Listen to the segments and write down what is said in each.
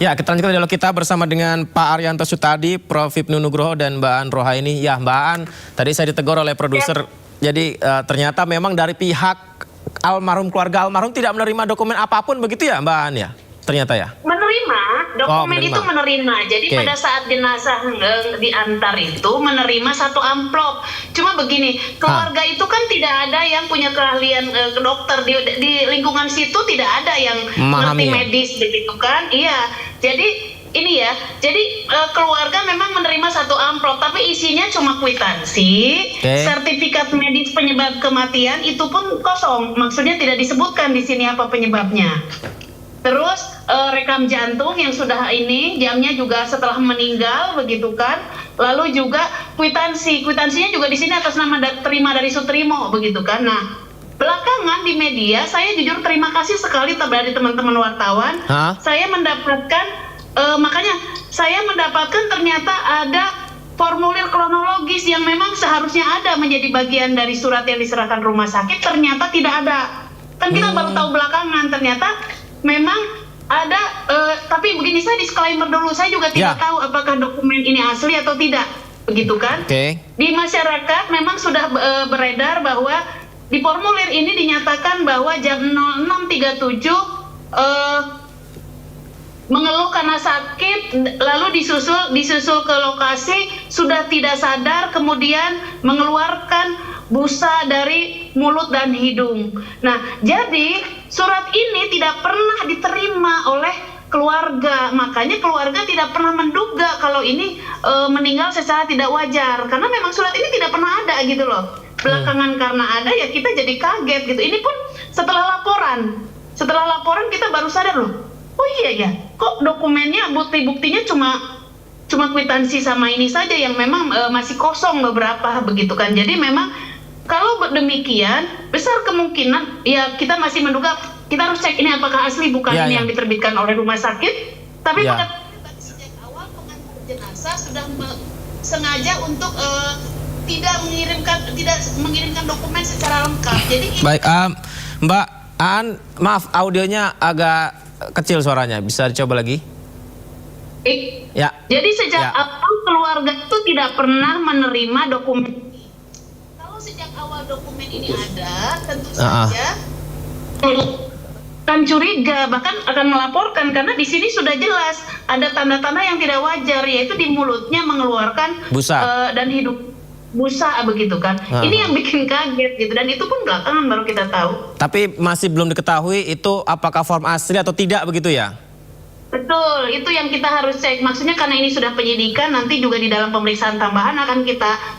Ya, kita lanjutkan dialog kita bersama dengan Pak Arianto Sutadi, Prof. Hipnu Nugroho, dan Mbak An Rohaini. Ya, Mbak An, tadi saya ditegur oleh produser. Jadi ternyata memang dari pihak almarhum, keluarga almarhum tidak menerima dokumen apapun begitu ya, Mbak An ya? Ternyata ya? Menerima, dokumen itu menerima. Jadi pada saat jenazah diantar itu menerima satu amplop. Cuma begini, keluarga itu kan tidak ada yang punya keahlian ke dokter. Di lingkungan situ tidak ada yang ngerti medis begitu kan. Iya, jadi ini ya, jadi keluarga memang menerima satu amplop, tapi isinya cuma kwitansi, sertifikat medis penyebab kematian itu pun kosong. Maksudnya tidak disebutkan di sini apa penyebabnya. Terus rekam jantung yang sudah ini jamnya juga setelah meninggal begitu kan. Lalu juga kwitansinya juga di sini atas nama terima dari Sutrimo begitu kan. Nah, belakangan di media saya jujur terima kasih sekali dari teman-teman wartawan. Saya mendapatkan makanya saya mendapatkan ternyata ada formulir kronologis yang memang seharusnya ada menjadi bagian dari surat yang diserahkan rumah sakit, ternyata tidak ada. Kan kita baru tahu belakangan ternyata memang ada, tapi begini, saya disclaimer dulu, saya juga tidak tahu apakah dokumen ini asli atau tidak, begitu kan? Di masyarakat memang sudah beredar bahwa di formulir ini dinyatakan bahwa jam 06.37 mengeluh karena sakit, lalu disusul ke lokasi, sudah tidak sadar, kemudian mengeluarkan busa dari mulut dan hidung. Nah, jadi surat ini tidak pernah diterima oleh keluarga. Makanya keluarga tidak pernah menduga kalau ini meninggal secara tidak wajar. Karena memang surat ini tidak pernah ada gitu loh. Belakangan karena ada ya kita jadi kaget gitu. Ini pun setelah laporan. Setelah laporan kita baru sadar loh. Oh iya ya, kok dokumennya, bukti-buktinya cuma kwitansi sama ini saja yang memang masih kosong beberapa begitu kan. Jadi memang kalau demikian, besar kemungkinan ya kita masih menduga, kita harus cek ini apakah asli bukan ini yang diterbitkan oleh rumah sakit. Tapi pada sejak awal pengantar jenazah sudah sengaja untuk tidak mengirimkan dokumen secara lengkap. Jadi baik, Mbak An, maaf audionya agak kecil suaranya, bisa dicoba lagi? Ya. Jadi sejak awal keluarga itu tidak pernah menerima dokumen. Sejak awal dokumen ini ada, tentu saja akan curiga, bahkan akan melaporkan karena di sini sudah jelas ada tanda-tanda yang tidak wajar, yaitu di mulutnya mengeluarkan busa dan hidung busa begitu kan. Ini yang bikin kaget gitu, dan itu pun belakangan baru kita tahu. Tapi masih belum diketahui itu apakah form asli atau tidak begitu ya? Betul, itu yang kita harus cek. Maksudnya karena ini sudah penyidikan, nanti juga di dalam pemeriksaan tambahan akan kita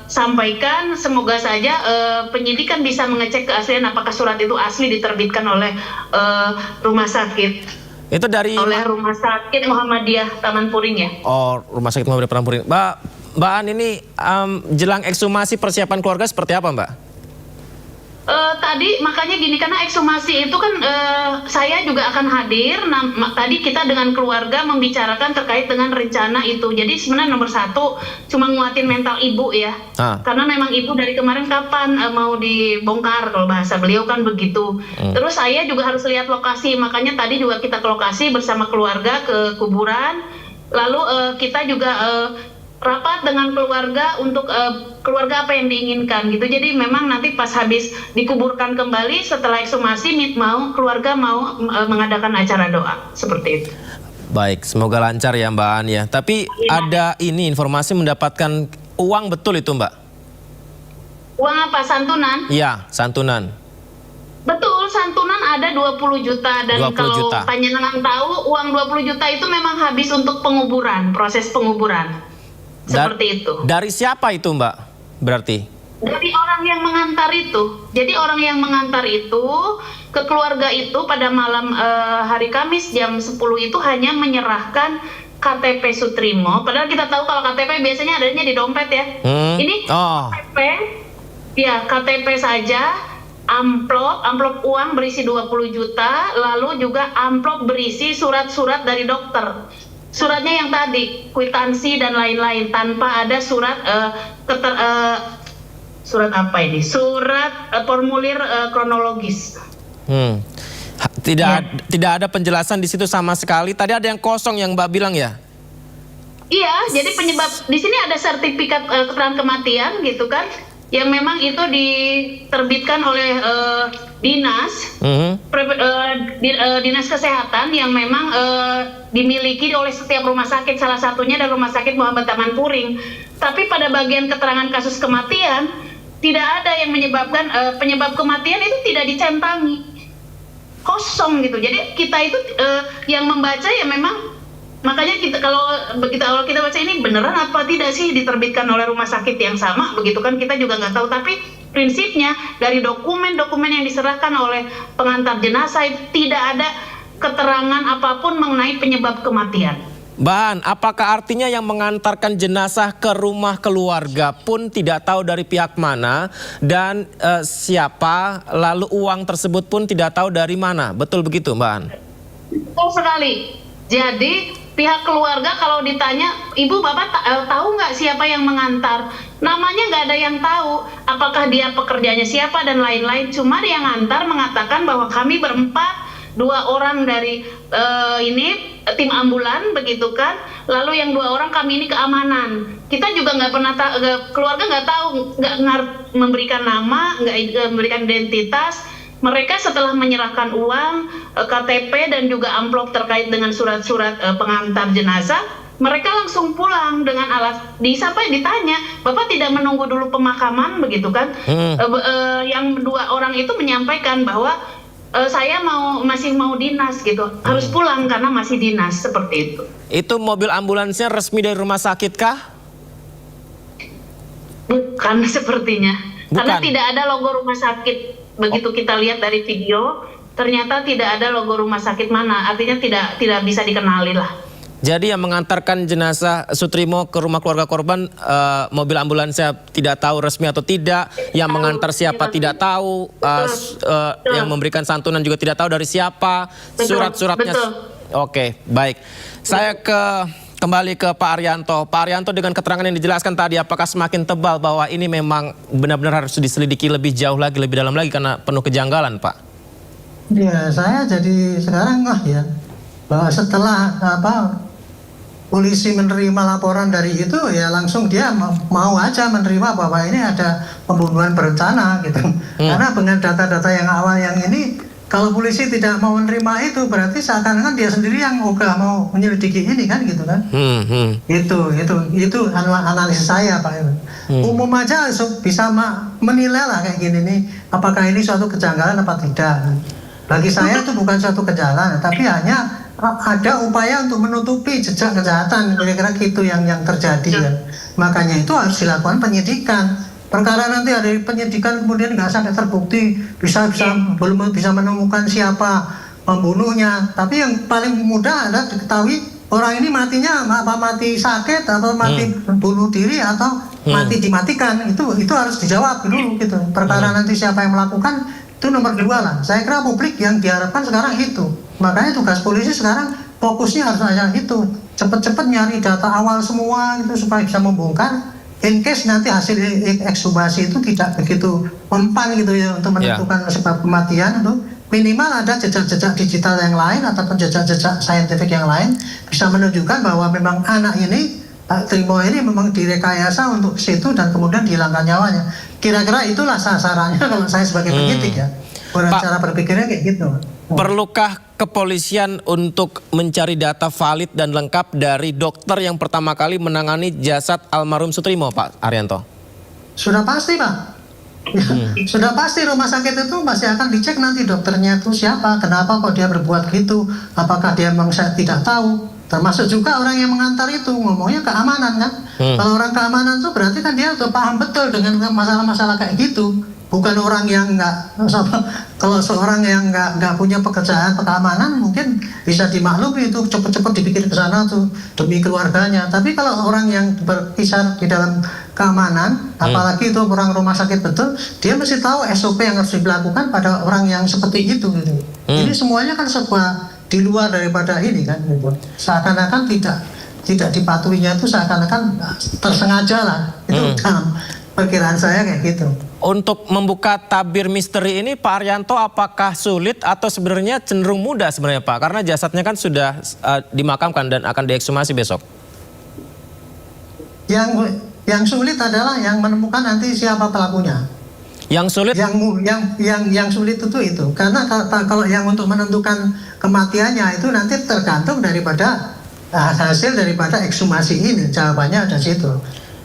sampaikan, semoga saja penyidik kan bisa mengecek keaslian apakah surat itu asli diterbitkan oleh rumah sakit. Itu dari oleh Rumah Sakit Muhammadiyah Taman Puring ya. Oh, Rumah Sakit Muhammadiyah Taman Puring. Mbak An, ini jelang ekshumasi persiapan keluarga seperti apa, Mbak? Tadi makanya gini, karena ekshumasi itu kan saya juga akan hadir. Tadi kita dengan keluarga membicarakan terkait dengan rencana itu. Jadi sebenarnya nomor satu cuma nguatin mental ibu ya. Karena memang ibu dari kemarin kapan mau dibongkar, kalau bahasa beliau kan begitu. Terus saya juga harus lihat lokasi, makanya tadi juga kita ke lokasi bersama keluarga ke kuburan. Lalu kita juga rapat dengan keluarga untuk keluarga apa yang diinginkan gitu. Jadi memang nanti pas habis dikuburkan kembali setelah ekshumasi keluarga mau mengadakan acara doa seperti itu. Baik, semoga lancar ya Mbak An ya. Tapi ada ini informasi mendapatkan uang, betul itu Mbak? Uang apa, santunan? Iya, santunan. Betul, santunan ada 20 juta dan 20 kalau juta. panjenengan tahu uang 20 juta itu memang habis untuk penguburan, proses penguburan. Seperti itu. Dari siapa itu Mbak berarti? Dari orang yang mengantar itu. Jadi orang yang mengantar itu ke keluarga itu pada malam hari Kamis jam 10 itu hanya menyerahkan KTP Sutrimo. Padahal kita tahu kalau KTP biasanya adanya di dompet ya. Ini KTP, ya KTP saja, amplop uang berisi 20 juta, lalu juga amplop berisi surat-surat dari dokter. Suratnya yang tadi, kwitansi dan lain-lain, tanpa ada surat surat apa ini? Surat formulir kronologis. Tidak ada penjelasan di situ sama sekali. Tadi ada yang kosong yang Mbak bilang ya? Iya, jadi penyebab di sini ada sertifikat keterangan kematian gitu kan, yang memang itu diterbitkan oleh dinas dinas kesehatan yang memang dimiliki oleh setiap rumah sakit, salah satunya adalah Rumah Sakit Muhammad Tamanpuring. Tapi pada bagian keterangan kasus kematian tidak ada yang menyebabkan penyebab kematian itu tidak dicentangi, kosong gitu. Jadi kita itu yang membaca ya memang, makanya kalau kita baca ini beneran apa tidak sih diterbitkan oleh rumah sakit yang sama begitu kan, kita juga nggak tahu. Tapi prinsipnya dari dokumen-dokumen yang diserahkan oleh pengantar jenazah itu tidak ada keterangan apapun mengenai penyebab kematian. Mbak, apakah artinya yang mengantarkan jenazah ke rumah keluarga pun tidak tahu dari pihak mana dan siapa, lalu uang tersebut pun tidak tahu dari mana? Betul begitu, Mbak? Betul sekali. Jadi pihak keluarga kalau ditanya, ibu bapak tahu nggak siapa yang mengantar? Namanya nggak ada yang tahu. Apakah dia pekerjanya siapa dan lain-lain. Cuma yang ngantar mengatakan bahwa kami berempat, 2 orang dari tim ambulan begitu kan. Lalu yang 2 orang kami ini keamanan. Kita juga nggak pernah keluarga nggak tahu, nggak memberikan nama, nggak memberikan identitas. Mereka setelah menyerahkan uang, KTP dan juga amplop terkait dengan surat-surat pengantar jenazah, mereka langsung pulang dengan ditanya, Bapak tidak menunggu dulu pemakaman begitu kan? Yang 2 orang itu menyampaikan bahwa saya masih mau dinas gitu, harus pulang karena masih dinas, seperti itu. Itu mobil ambulansnya resmi dari rumah sakit kah? Bukan sepertinya, karena tidak ada logo rumah sakit. Begitu kita lihat dari video, ternyata tidak ada logo rumah sakit mana, artinya tidak bisa dikenali lah. Jadi yang mengantarkan jenazah Sutrimo ke rumah keluarga korban, mobil ambulansnya tidak tahu resmi atau tidak, yang mengantar siapa tidak tahu, yang memberikan santunan juga tidak tahu dari siapa, surat-suratnya. Oke, baik. Saya kembali ke Pak Arianto. Pak Arianto, dengan keterangan yang dijelaskan tadi, apakah semakin tebal bahwa ini memang benar-benar harus diselidiki lebih jauh lagi, lebih dalam lagi karena penuh kejanggalan, Pak? Ya, saya jadi sekarang ya, bahwa setelah polisi menerima laporan dari itu, ya langsung dia mau aja menerima bahwa ini ada pembunuhan berencana gitu. Karena dengan data-data yang awal yang ini, kalau polisi tidak mau menerima itu, berarti seakan-akan dia sendiri yang udah mau menyelidiki ini kan gitu kan. Itu analisis saya, Pak. Umum aja bisa menilai lah kayak gini nih, apakah ini suatu kejanggalan apa tidak. Bagi saya itu bukan suatu kejanggalan, tapi hanya ada upaya untuk menutupi jejak kejahatan, kira-kira gitu yang terjadi ya. Makanya itu harus dilakukan penyidikan. Perkara nanti ada penyidikan kemudian nggak sampai terbukti, belum bisa menemukan siapa pembunuhnya. Tapi yang paling mudah adalah diketahui orang ini matinya mati sakit atau mati bunuh diri atau mati dimatikan. Itu harus dijawab dulu gitu. Perkara nanti siapa yang melakukan itu nomor 2 lah. Saya kira publik yang diharapkan sekarang itu. Makanya tugas polisi sekarang fokusnya harus hanya itu. Cepet-cepet nyari data awal semua itu supaya bisa membongkar. In case nanti hasil ekshumasi itu tidak begitu mempan gitu ya untuk menentukan sebab kematian, itu minimal ada jejak-jejak digital yang lain ataupun jejak-jejak saintifik yang lain bisa menunjukkan bahwa memang anak ini, Trimo ini memang direkayasa untuk situ dan kemudian dihilangkan nyawanya. Kira-kira itulah sasarannya kalau saya sebagai penyidik ya. Cara berpikirnya kayak gitu. Perlukah kepolisian untuk mencari data valid dan lengkap dari dokter yang pertama kali menangani jasad almarhum Sutrimo, Pak Arianto? Sudah pasti, Pak. Sudah pasti rumah sakit itu masih akan dicek nanti dokternya itu siapa, kenapa kok dia berbuat gitu, apakah dia memang tidak tahu. Termasuk juga orang yang mengantar itu, ngomongnya keamanan kan. Kalau orang keamanan itu berarti kan dia udah paham betul dengan masalah-masalah kayak gitu. Bukan orang yang kalau seorang yang nggak punya pekerjaan keamanan mungkin bisa dimaklumi itu cepet-cepet dipikir ke sana tuh demi keluarganya. Tapi kalau orang yang berkisar di dalam keamanan, apalagi itu orang rumah sakit betul, dia mesti tahu SOP yang harus dilakukan pada orang yang seperti itu gitu. Ini semuanya kan sebuah di luar daripada ini kan gitu. Seakan-akan tidak dipatuhinya itu seakan-akan tersengaja lah. Itu perkiraan saya kayak gitu. Untuk membuka tabir misteri ini Pak Arianto apakah sulit atau sebenarnya cenderung mudah sebenarnya Pak? Karena jasadnya kan sudah dimakamkan dan akan diekshumasi besok. Yang sulit adalah yang menemukan nanti siapa pelakunya. Yang sulit Yang sulit itu karena kalau yang untuk menentukan kematiannya itu nanti tergantung daripada hasil daripada ekshumasi ini, jawabannya ada situ.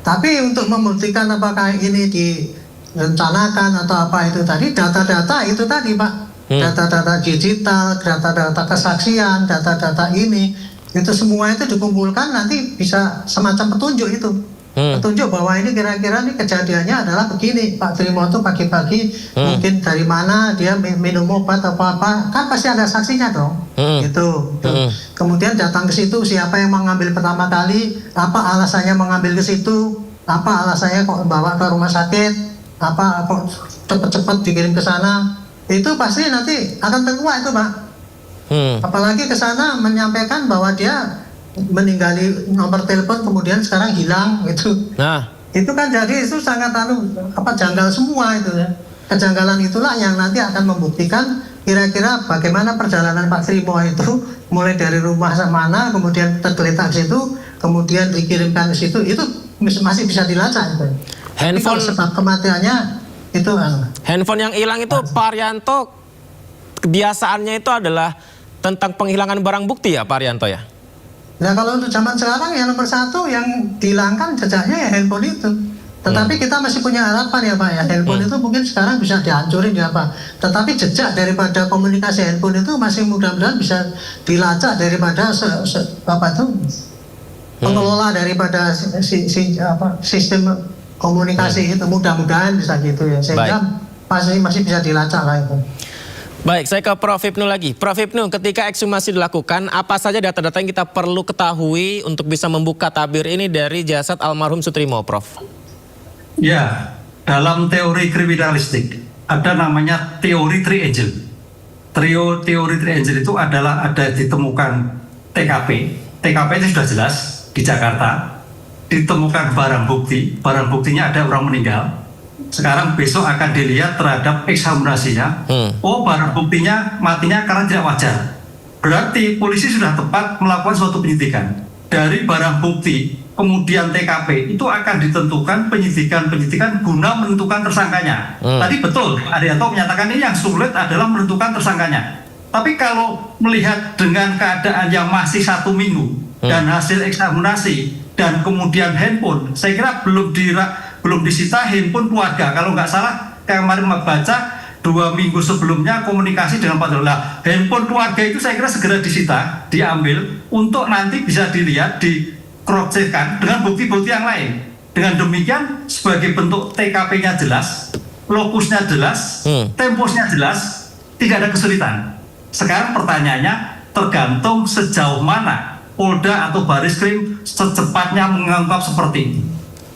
Tapi untuk membuktikan apakah ini direncanakan atau apa itu tadi, data-data itu tadi Pak, data-data digital, data-data kesaksian, data-data ini, itu semua itu dikumpulkan nanti bisa semacam petunjuk itu. Petunjuk bahwa ini kira-kira ini kejadiannya adalah begini, Pak Trimo itu pagi-pagi mungkin dari mana dia minum obat atau apa, kan pasti ada saksinya dong. Gitu. Kemudian datang ke situ siapa yang mengambil pertama kali, apa alasannya mengambil ke situ, apa alasannya kok bawa ke rumah sakit, apa kok cepat-cepat dikirim ke sana, itu pasti nanti akan terkuak itu Pak. Apalagi ke sana menyampaikan bahwa dia meninggali nomor telepon kemudian sekarang hilang gitu. Nah, itu kan jadi itu sangat janggal semua itu ya. Kejanggalan itulah yang nanti akan membuktikan kira-kira bagaimana perjalanan Pak Trimo itu mulai dari rumah mana kemudian tergeletak ke situ, kemudian dikirimkan ke situ, itu masih bisa dilacak itu. Handphone sebab kematiannya itu handphone yang hilang itu Pak Arianto kebiasaannya itu adalah tentang penghilangan barang bukti ya Pak Arianto ya? Nah kalau untuk zaman sekarang yang nomor satu yang dihilangkan jejaknya ya handphone itu. Tetapi kita masih punya harapan ya Pak ya, handphone itu mungkin sekarang bisa dihancurin ya Pak. Tetapi jejak daripada komunikasi handphone itu masih mudah-mudahan bisa dilacak daripada pengelola daripada sistem komunikasi itu, mudah-mudahan bisa gitu ya. Sehingga masih bisa dilacak lah itu. Baik, saya ke Prof. Hipnu lagi. Prof. Hipnu, ketika ekshumasi dilakukan, apa saja data-data yang kita perlu ketahui untuk bisa membuka tabir ini dari jasad almarhum Sutrimo, Prof? Ya, dalam teori kriminalistik ada namanya teori triangle. Teori triangle itu adalah ada ditemukan TKP. TKP itu sudah jelas di Jakarta. Ditemukan barang buktinya ada orang meninggal. Sekarang besok akan dilihat terhadap ekshumasinya. Oh, barang buktinya matinya karena tidak wajar. Berarti polisi sudah tepat melakukan suatu penyidikan. Dari barang bukti, kemudian TKP, itu akan ditentukan penyidikan guna menentukan tersangkanya. Tadi betul, Arianto menyatakan ini yang sulit adalah menentukan tersangkanya. Tapi kalau melihat dengan keadaan yang masih 1 minggu dan hasil ekshumasi dan kemudian handphone, saya kira belum disita handphone keluarga. Kalau nggak salah, kemarin membaca 2 minggu sebelumnya komunikasi dengan Pak Dola. Handphone keluarga itu saya kira segera disita, diambil untuk nanti bisa dilihat, di-cross-check-kan dengan bukti-bukti yang lain. Dengan demikian sebagai bentuk TKP-nya jelas, lokusnya jelas, temposnya jelas, tidak ada kesulitan. Sekarang pertanyaannya tergantung sejauh mana Polda atau Baris-Krim secepatnya mengungkap seperti ini.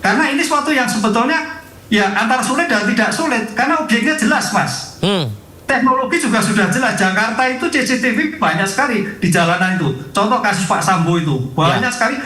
Karena ini suatu yang sebetulnya ya antara sulit dan tidak sulit, karena objeknya jelas Mas. Teknologi juga sudah jelas. Jakarta itu CCTV banyak sekali di jalanan itu. Contoh kasus Pak Sambo itu banyak sekali.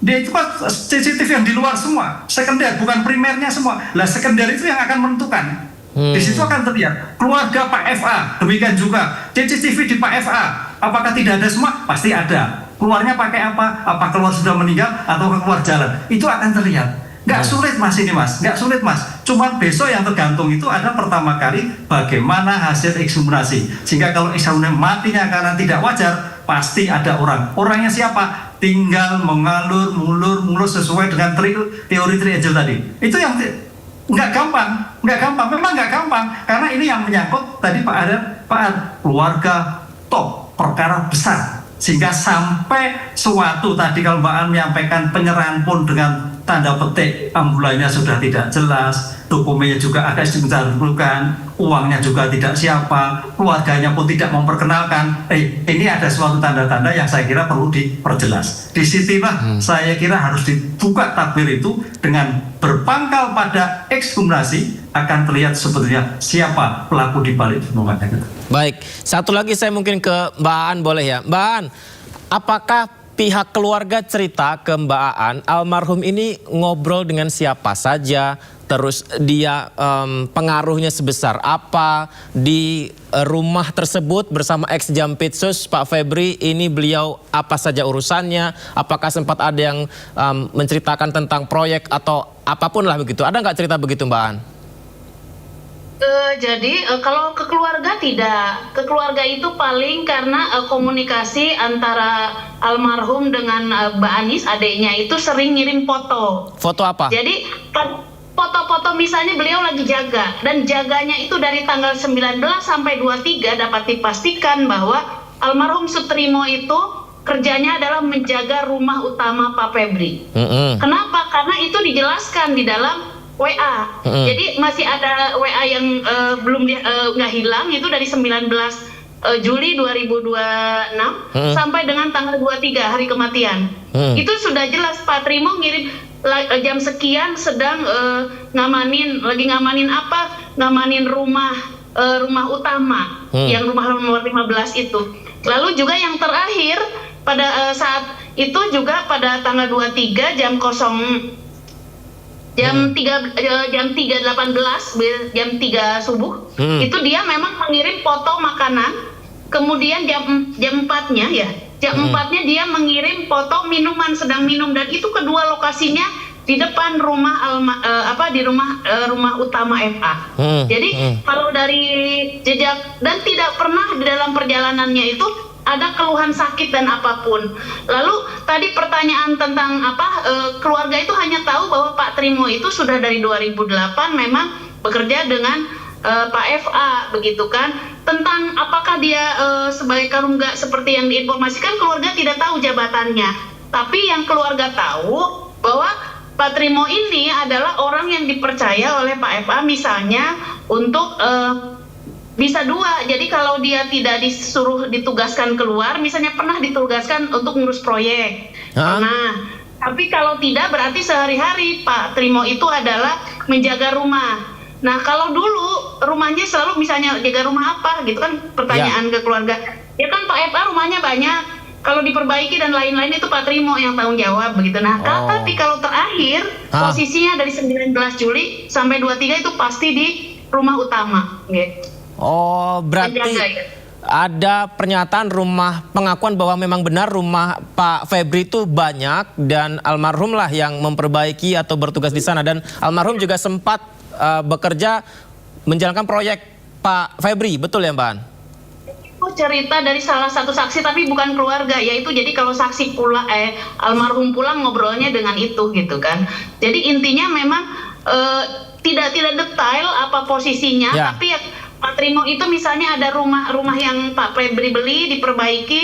Dia itu kan CCTV yang di luar semua, sekunder bukan primernya semua. Lah sekunder itu yang akan menentukan. Di situ akan terlihat keluarga Pak FA, demikian juga CCTV di Pak FA. Apakah tidak ada semua? Pasti ada. Keluarnya pakai apa? Apa keluar sudah meninggal atau keluar jalan? Itu akan terlihat. Nggak sulit Mas ini Mas, nggak sulit Mas. Cuman besok yang tergantung itu ada pertama kali bagaimana hasil ekshumasi. Sehingga kalau ekshumasi matinya karena tidak wajar, pasti ada orang. Orangnya siapa? Tinggal mengalur, mulur sesuai dengan teori triangle tadi. Itu yang nggak gampang, memang nggak gampang. Karena ini yang menyangkut tadi Pak keluarga top, perkara besar. Sehingga sampai suatu tadi kalau Mbak An menyampaikan penyerahan pun dengan tanda petik ambulannya sudah tidak jelas, dokumennya juga agak mencanggung, uangnya juga tidak siapa, keluarganya pun tidak memperkenalkan. Ini ada suatu tanda-tanda yang saya kira perlu diperjelas. Disitulah saya kira harus dibuka tabir itu dengan berpangkal pada ekshumasi akan terlihat sebetulnya siapa pelaku di balik pembunuhan. Baik, satu lagi saya mungkin ke Mbak Aan boleh ya. Mbak Aan, apakah pihak keluarga cerita ke Mbak Aan, almarhum ini ngobrol dengan siapa saja, terus dia pengaruhnya sebesar apa di rumah tersebut bersama ex Jampitsus Pak Febri ini, beliau apa saja urusannya, apakah sempat ada yang menceritakan tentang proyek atau apapun lah begitu, ada nggak cerita begitu Mbak An? Jadi kalau ke keluarga tidak, ke keluarga itu paling karena komunikasi antara almarhum dengan Mbak Anis adiknya itu sering ngirim foto. Foto apa? Jadi foto-foto misalnya beliau lagi jaga, dan jaganya itu dari tanggal 19 sampai 23 dapat dipastikan bahwa almarhum Sutrimo itu kerjanya adalah menjaga rumah utama Pak Febri. Kenapa? Karena itu dijelaskan di dalam WA. Jadi masih ada WA yang belum nggak hilang, itu dari 19 Juli 2026 sampai dengan tanggal 23 hari kematian. Itu sudah jelas Pak Trimo ngirim jam sekian sedang lagi ngamanin apa? Ngamanin rumah utama yang rumah nomor 15 itu. Lalu juga yang terakhir pada saat itu juga pada tanggal 23 jam 3.18 jam 3 subuh itu dia memang mengirim foto makanan, kemudian jam 4-nya ya jam 4-nya dia mengirim foto minuman sedang minum, dan itu kedua lokasinya di depan rumah rumah utama FA. Jadi kalau dari jejak, dan tidak pernah di dalam perjalanannya itu ada keluhan sakit dan apapun. Lalu tadi pertanyaan tentang keluarga itu hanya tahu bahwa Pak Trimo itu sudah dari 2008 memang bekerja dengan Pak FA, begitu kan. Tentang apakah dia sebagai karungga seperti yang diinformasikan, keluarga tidak tahu jabatannya. Tapi yang keluarga tahu bahwa Pak Trimo ini adalah orang yang dipercaya oleh Pak FA misalnya untuk bisa dua. Jadi kalau dia tidak disuruh ditugaskan keluar, misalnya pernah ditugaskan untuk ngurus proyek. Nah, tapi kalau tidak berarti sehari-hari Pak Trimo itu adalah menjaga rumah. Nah, kalau dulu rumahnya selalu misalnya jaga rumah apa gitu kan, pertanyaan ke keluarga. Ya kan Pak FA rumahnya banyak, kalau diperbaiki dan lain-lain itu Pak Trimo yang tanggung jawab begitu. Nah, tapi kalau terakhir posisinya dari 19 Juli sampai 23 itu pasti di rumah utama gitu. Oh, berarti ada pernyataan pengakuan bahwa memang benar rumah Pak Febri itu banyak dan almarhum lah yang memperbaiki atau bertugas di sana, dan almarhum juga sempat bekerja menjalankan proyek Pak Febri, betul ya Mbak An? Itu cerita dari salah satu saksi tapi bukan keluarga, yaitu jadi kalau saksi almarhum pulang ngobrolnya dengan itu gitu kan. Jadi intinya memang tidak detail apa posisinya, tapi ya Pak Trimo itu misalnya ada rumah yang Pak Febri beli diperbaiki,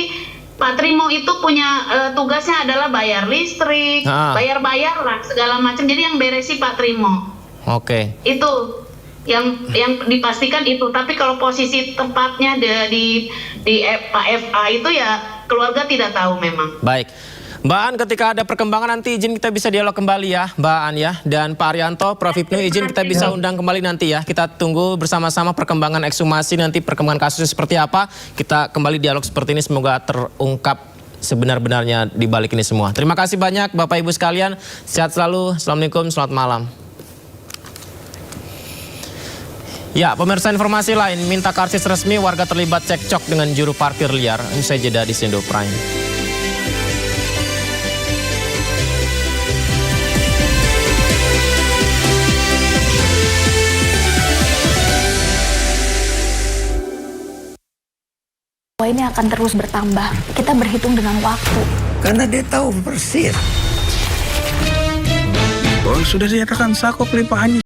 Pak Trimo itu punya tugasnya adalah bayar listrik, bayar lah segala macam. Jadi yang beresi Pak Trimo. Oke. Itu yang dipastikan itu. Tapi kalau posisi tepatnya di Pak FA itu ya keluarga tidak tahu memang. Baik. Mbak An, ketika ada perkembangan nanti izin kita bisa dialog kembali ya Mbak An ya. Dan Pak Arianto, Prof Hipnu izin kita bisa undang kembali nanti ya. Kita tunggu bersama-sama perkembangan ekshumasi nanti, perkembangan kasusnya seperti apa. Kita kembali dialog seperti ini, semoga terungkap sebenar-benarnya di balik ini semua. Terima kasih banyak Bapak Ibu sekalian. Sehat selalu. Assalamualaikum, selamat malam. Ya, pemirsa, informasi lain, minta karcis resmi warga terlibat cekcok dengan juru parkir liar. Usai jeda di Sendo Prime. Ini akan terus bertambah. Kita berhitung dengan waktu. Karena dia tahu persis. Sudah dinyatakan sako pelimpahannya.